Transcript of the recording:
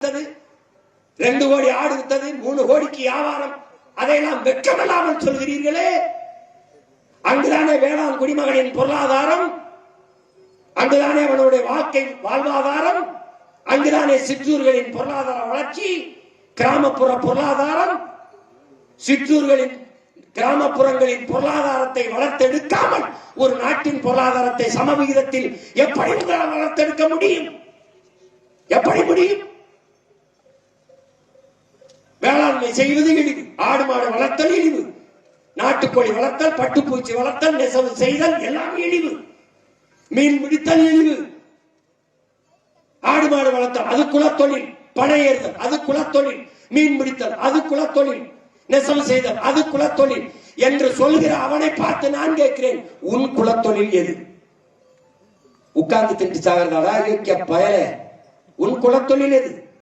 வித்தது, 2 கோடி ஆடு வித்தது, 3 கோடிக்கு வியாபாரம், அதையெல்லாம் வெட்கமில்லாமல் சொல்கிறீர்களே. அங்குதானே வேளாண் குடிமகனின் பொருளாதாரம், அங்குதானே அவனுடைய வாழ்வாதாரம், அங்குதானே சிற்றூர்களின் பொருளாதார வளர்ச்சி, கிராமப்புற பொருளாதாரம். சிற்றூர்களின் கிராமப்புறங்களின் பொருளாதாரத்தை வளர்த்தெடுக்காமல் ஒரு நாட்டின் பொருளாதாரத்தை சமவிகிதத்தில் எப்படி வளர்த்தெடுக்க முடியும்? எப்படி முடியும்? வேளாண்மை செய்வது எளிது, ஆடு மாடு வளர்த்தல் எளிது, நாட்டுக்கோழி வளர்த்தல், பட்டுப்பூச்சி வளர்த்தல், நெசவு செய்தல் எல்லாம் எளிது, மீன் பிடித்தல் எளிது, ஆடு மாடு வளர்த்தல் அது குலத்தொழில், பனை ஏறுதல் அது குலத்தொழில், மீன் பிடித்தல் அது குலத்தொழில், நெசவு செய்தல் அது குலத்தொழில் என்று சொல்கிற அவனை பார்த்து நான் கேட்கிறேன், உன் குலத்தொழில் எது? உட்கார்ந்து திட்டு சாகிறதாடா பயல, உன் குலத்தொழில் எது?